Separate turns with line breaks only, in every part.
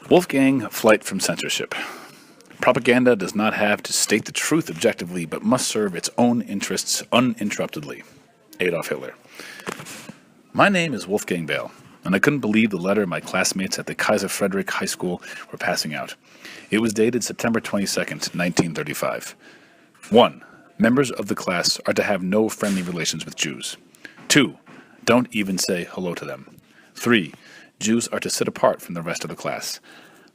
Wolfgang Flight from Censorship. Propaganda does not have to state the truth objectively, but must serve its own interests uninterruptedly. Adolf Hitler. My name is Wolfgang Behl, and I couldn't believe the letter my classmates at the Kaiser Frederick High School were passing out. It was dated September 22nd, 1935. 1. Members of the class are to have no friendly relations with Jews. 2. Don't even say hello to them. 3. Jews are to sit apart from the rest of the class.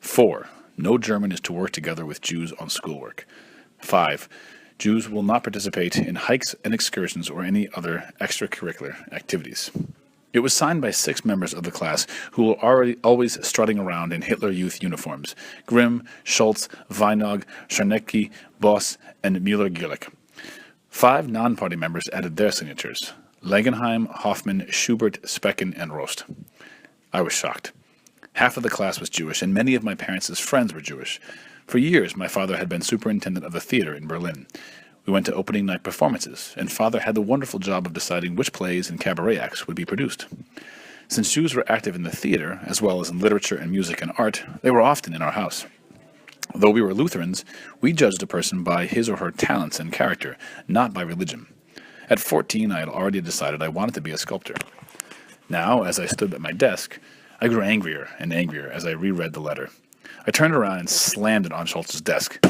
4. No German is to work together with Jews on schoolwork. 5. Jews will not participate in hikes and excursions or any other extracurricular activities. It was signed by 6 members of the class who were already always strutting around in Hitler Youth uniforms: Grimm, Schultz, Weinog, Czarnecki, Boss, and Müller-Gierlich. 5 non-party members added their signatures: Langenheim, Hoffmann, Schubert, Specken, and Rost. I was shocked. Half of the class was Jewish, and many of my parents' friends were Jewish. For years, my father had been superintendent of the theater in Berlin. We went to opening night performances, and father had the wonderful job of deciding which plays and cabaret acts would be produced. Since Jews were active in the theater, as well as in literature and music and art, they were often in our house. Though we were Lutherans, we judged a person by his or her talents and character, not by religion. At 14, I had already decided I wanted to be a sculptor. Now, as I stood at my desk, I grew angrier and angrier as I reread the letter. I turned around and slammed it on Schultz's desk.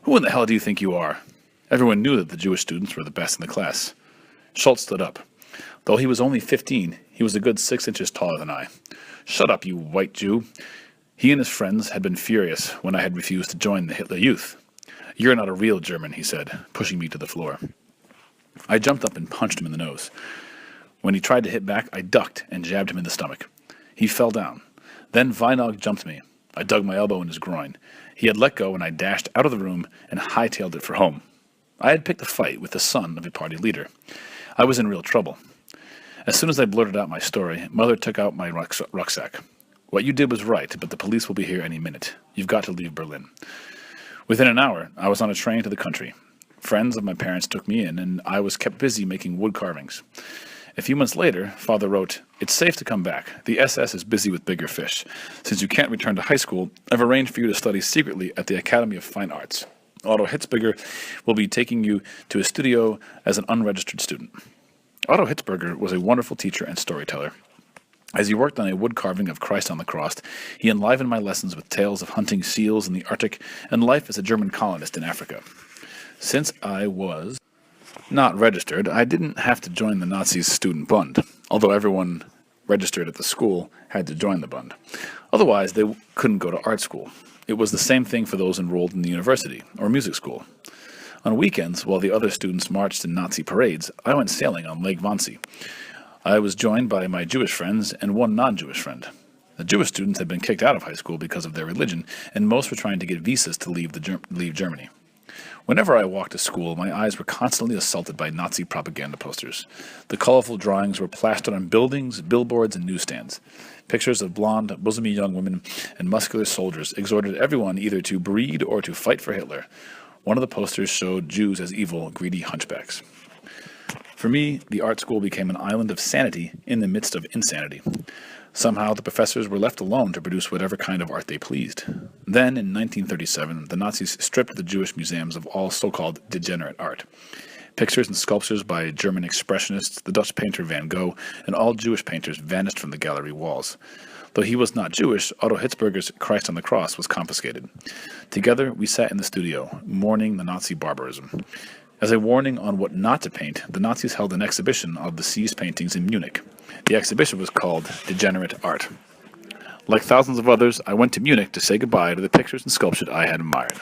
"Who in the hell do you think you are?" Everyone knew that the Jewish students were the best in the class. Schultz stood up. Though he was only 15, he was a good 6 inches taller than I. "Shut up, you white Jew." He and his friends had been furious when I had refused to join the Hitler Youth. "You're not a real German," he said, pushing me to the floor. I jumped up and punched him in the nose. When he tried to hit back, I ducked and jabbed him in the stomach. He fell down. Then Weinog jumped me. I dug my elbow in his groin. He had let go, and I dashed out of the room and hightailed it for home. I had picked a fight with the son of a party leader. I was in real trouble. As soon as I blurted out my story, Mother took out my rucksack. "What you did was right, but the police will be here any minute. You've got to leave Berlin." Within an hour, I was on a train to the country. Friends of my parents took me in, and I was kept busy making wood carvings. A few months later, Father wrote, "It's safe to come back. The SS is busy with bigger fish. Since you can't return to high school, I've arranged for you to study secretly at the Academy of Fine Arts. Otto Hitzberger will be taking you to his studio as an unregistered student." Otto Hitzberger was a wonderful teacher and storyteller. As he worked on a wood carving of Christ on the cross, he enlivened my lessons with tales of hunting seals in the Arctic and life as a German colonist in Africa. Since I was not registered, I didn't have to join the Nazis' student Bund, although everyone registered at the school had to join the Bund. Otherwise, they couldn't go to art school. It was the same thing for those enrolled in the university or music school. On weekends, while the other students marched in Nazi parades, I went sailing on Lake Wannsee. I was joined by my Jewish friends and one non-Jewish friend. The Jewish students had been kicked out of high school because of their religion, and most were trying to get visas to leave Germany. Whenever I walked to school, my eyes were constantly assaulted by Nazi propaganda posters. The colorful drawings were plastered on buildings, billboards, and newsstands. Pictures of blonde, bosomy young women and muscular soldiers exhorted everyone either to breed or to fight for Hitler. One of the posters showed Jews as evil, greedy hunchbacks. For me, the art school became an island of sanity in the midst of insanity. Somehow, the professors were left alone to produce whatever kind of art they pleased. Then, in 1937, the Nazis stripped the Jewish museums of all so-called degenerate art. Pictures and sculptures by German expressionists, the Dutch painter Van Gogh, and all Jewish painters vanished from the gallery walls. Though he was not Jewish, Otto Hitzberger's Christ on the Cross was confiscated. Together, we sat in the studio, mourning the Nazi barbarism. As a warning on what not to paint, the Nazis held an exhibition of the seized paintings in Munich. The exhibition was called Degenerate Art. Like thousands of others, I went to Munich to say goodbye to the pictures and sculptures I had admired.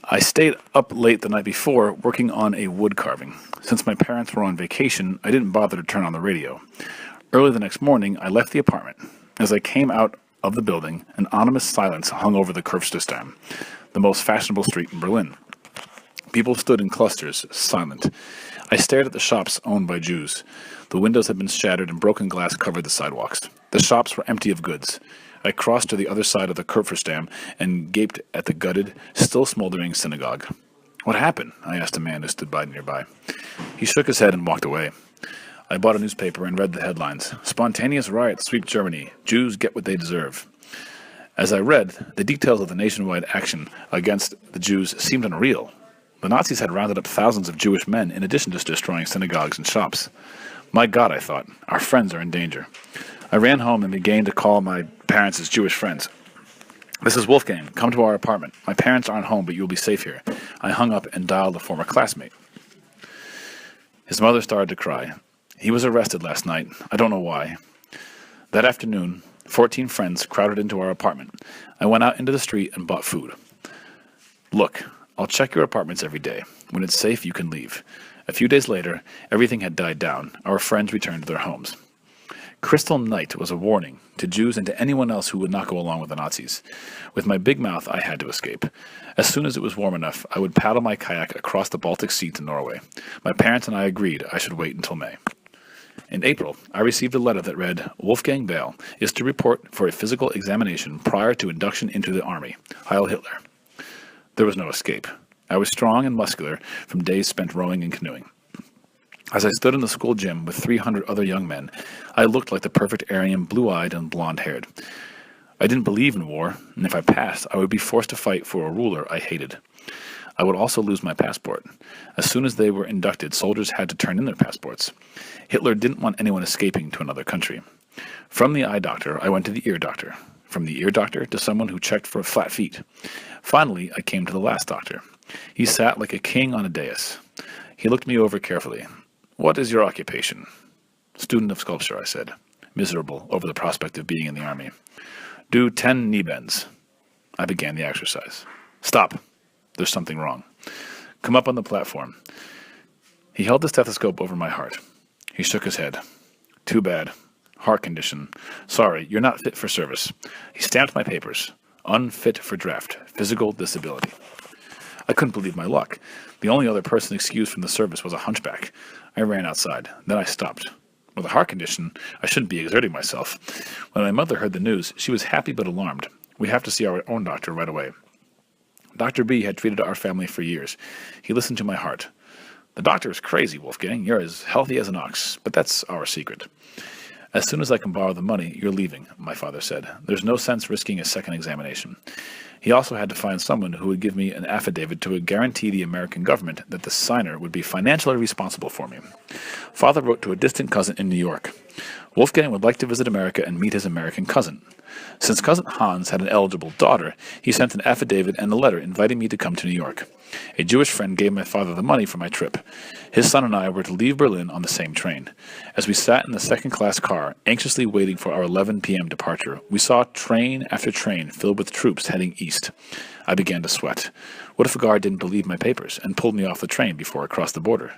I stayed up late the night before working on a wood carving. Since my parents were on vacation, I didn't bother to turn on the radio. Early the next morning, I left the apartment. As I came out of the building, an ominous silence hung over the Kurfürstendamm, the most fashionable street in Berlin. People stood in clusters, silent. I stared at the shops owned by Jews. The windows had been shattered and broken glass covered the sidewalks. The shops were empty of goods. I crossed to the other side of the Kurfürstendamm and gaped at the gutted, still smoldering synagogue. "What happened?" I asked a man who stood by nearby. He shook his head and walked away. I bought a newspaper and read the headlines. "Spontaneous riots sweep Germany. Jews get what they deserve." As I read, the details of the nationwide action against the Jews seemed unreal. The Nazis had rounded up thousands of Jewish men in addition to destroying synagogues and shops. My God, I thought, our friends are in danger. I ran home and began to call my parents as Jewish friends. "This is Wolfgang. Come to our apartment. My parents aren't home, but you'll be safe here." I hung up and dialed a former classmate. His mother started to cry. "He was arrested last night. I don't know why." That afternoon, 14 friends crowded into our apartment. I went out into the street and bought food. "Look, I'll check your apartments every day. When it's safe, you can leave." A few days later, everything had died down. Our friends returned to their homes. Crystal Night was a warning to Jews and to anyone else who would not go along with the Nazis. With my big mouth, I had to escape. As soon as it was warm enough, I would paddle my kayak across the Baltic Sea to Norway. My parents and I agreed I should wait until May. In April, I received a letter that read, "Wolfgang Behl is to report for a physical examination prior to induction into the army. Heil Hitler." There was no escape. I was strong and muscular from days spent rowing and canoeing. As I stood in the school gym with 300 other young men, I looked like the perfect Aryan, blue-eyed and blonde-haired. I didn't believe in war, and if I passed, I would be forced to fight for a ruler I hated. I would also lose my passport. As soon as they were inducted, soldiers had to turn in their passports. Hitler didn't want anyone escaping to another country. From the eye doctor, I went to the ear doctor. From the ear doctor to someone who checked for flat feet. Finally, I came to the last doctor. He sat like a king on a dais. He looked me over carefully. "What is your occupation?" "Student of sculpture," I said, miserable over the prospect of being in the army. "Do 10 knee bends." I began the exercise. "Stop. There's something wrong. Come up on the platform." He held the stethoscope over my heart. He shook his head. "Too bad. Heart condition. Sorry, you're not fit for service." He stamped my papers. "Unfit for draft. Physical disability." I couldn't believe my luck. The only other person excused from the service was a hunchback. I ran outside. Then I stopped. With a heart condition, I shouldn't be exerting myself. When my mother heard the news, she was happy but alarmed. "We have to see our own doctor right away." Dr. B had treated our family for years. He listened to my heart. "The doctor is crazy, Wolfgang. You're as healthy as an ox, but that's our secret." "As soon as I can borrow the money, you're leaving," my father said. "There's no sense risking a second examination." He also had to find someone who would give me an affidavit to guarantee the American government that the signer would be financially responsible for me. Father wrote to a distant cousin in New York. Wolfgang would like to visit America and meet his American cousin. Since cousin Hans had an eligible daughter, he sent an affidavit and a letter inviting me to come to New York. A Jewish friend gave my father the money for my trip. His son and I were to leave Berlin on the same train. As we sat in the second-class car, anxiously waiting for our 11 p.m. departure, we saw train after train filled with troops heading east. I began to sweat. What if a guard didn't believe my papers and pulled me off the train before I crossed the border?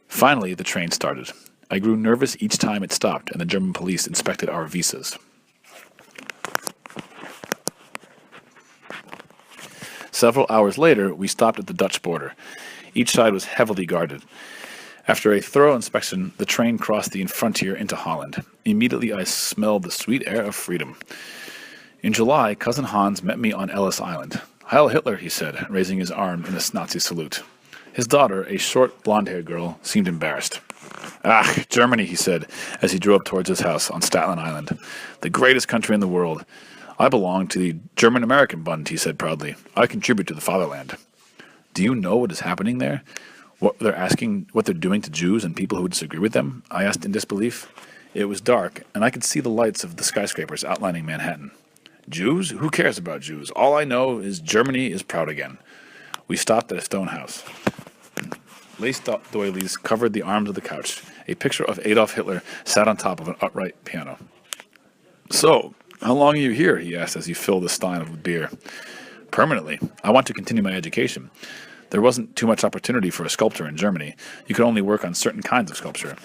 Finally, the train started. I grew nervous each time it stopped and the German police inspected our visas. Several hours later, we stopped at the Dutch border. Each side was heavily guarded. After a thorough inspection, the train crossed the frontier into Holland. Immediately, I smelled the sweet air of freedom. In July, cousin Hans met me on Ellis Island. "Heil Hitler," he said, raising his arm in a Nazi salute. His daughter, a short, blonde-haired girl, seemed embarrassed. "Ah, Germany," he said, as he drove towards his house on Staten Island. "The greatest country in the world. I belong to the German-American Bund," he said proudly. "I contribute to the fatherland." "Do you know what is happening there? What they're doing to Jews and people who disagree with them?" I asked in disbelief. It was dark, and I could see the lights of the skyscrapers outlining Manhattan. "Jews? Who cares about Jews? All I know is Germany is proud again." We stopped at a stone house. Lace doilies covered the arms of the couch. A picture of Adolf Hitler sat on top of an upright piano. "So, how long are you here?" he asked as he filled a stein with beer. "Permanently. I want to continue my education. There wasn't too much opportunity for a sculptor in Germany. You could only work on certain kinds of sculpture.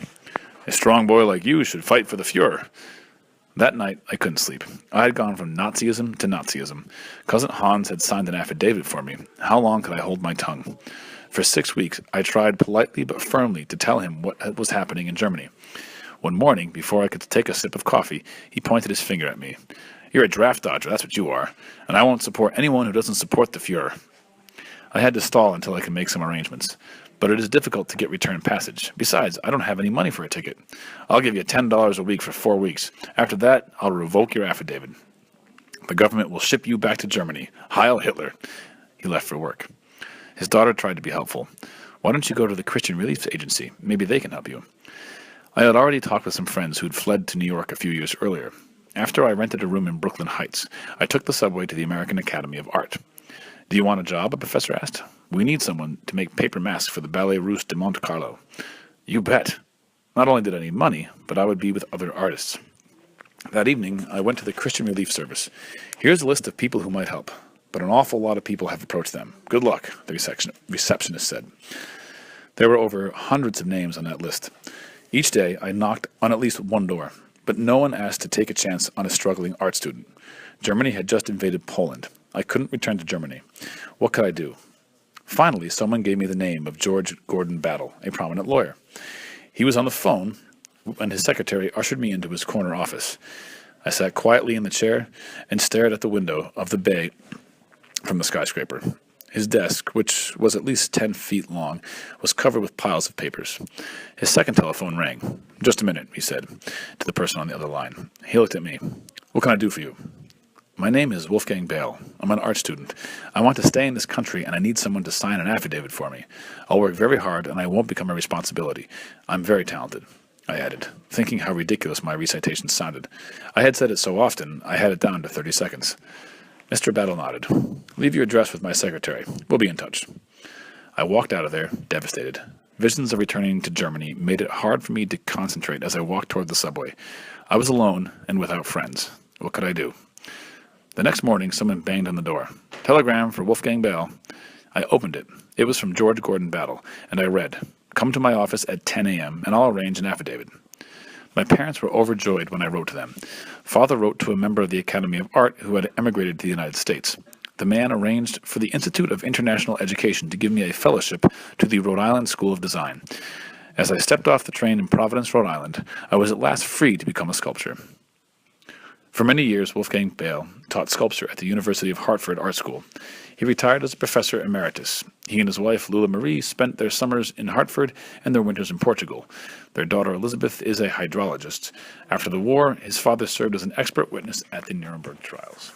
A strong boy like you should fight for the Fuhrer." That night, I couldn't sleep. I had gone from Nazism to Nazism. Cousin Hans had signed an affidavit for me. How long could I hold my tongue? For 6 weeks, I tried politely but firmly to tell him what was happening in Germany. One morning, before I could take a sip of coffee, he pointed his finger at me. "You're a draft dodger, that's what you are, and I won't support anyone who doesn't support the Fuhrer." I had to stall until I could make some arrangements. But it is difficult to get return passage. Besides, I don't have any money for a ticket. "I'll give you $10 a week for 4 weeks. After that, I'll revoke your affidavit." The government will ship you back to Germany. Heil Hitler. He left for work. His daughter tried to be helpful. Why don't you go to the Christian Relief Agency? Maybe they can help you. I had already talked with some friends who'd fled to New York a few years earlier. After I rented a room in Brooklyn Heights, I took the subway to the American Academy of Art. Do you want a job? A professor asked. We need someone to make paper masks for the Ballet Russe de Monte Carlo. You bet. Not only did I need money, but I would be with other artists. That evening, I went to the Christian Relief Service. Here's a list of people who might help, but an awful lot of people have approached them. Good luck, the receptionist said. There were over hundreds of names on that list. Each day, I knocked on at least one door, but no one asked to take a chance on a struggling art student. Germany had just invaded Poland. I couldn't return to Germany. What could I do? Finally, someone gave me the name of George Gordon Battle, a prominent lawyer. He was on the phone when his secretary ushered me into his corner office. I sat quietly in the chair and stared at the window of the bay from the skyscraper. His desk, which was at least 10 feet long, was covered with piles of papers. His second telephone rang. Just a minute, he said to the person on the other line. He looked at me. What can I do for you? My name is Wolfgang Behl. I'm an art student. I want to stay in this country, and I need someone to sign an affidavit for me. I'll work very hard, and I won't become a responsibility. I'm very talented, I added, thinking how ridiculous my recitation sounded. I had said it so often, I had it down to 30 seconds. Mr. Battle nodded. Leave your address with my secretary. We'll be in touch. I walked out of there, devastated. Visions of returning to Germany made it hard for me to concentrate as I walked toward the subway. I was alone and without friends. What could I do? The next morning, someone banged on the door. Telegram for Wolfgang Behl. I opened it. It was from George Gordon Battle, and I read, Come to my office at 10 a.m., and I'll arrange an affidavit. My parents were overjoyed when I wrote to them. Father wrote to a member of the Academy of Art who had emigrated to the United States. The man arranged for the Institute of International Education to give me a fellowship to the Rhode Island School of Design. As I stepped off the train in Providence, Rhode Island, I was at last free to become a sculptor. For many years, Wolfgang Behl taught sculpture at the University of Hartford Art School. He retired as a professor emeritus. He and his wife, Lula Marie, spent their summers in Hartford and their winters in Portugal. Their daughter, Elizabeth, is a hydrologist. After the war, his father served as an expert witness at the Nuremberg trials.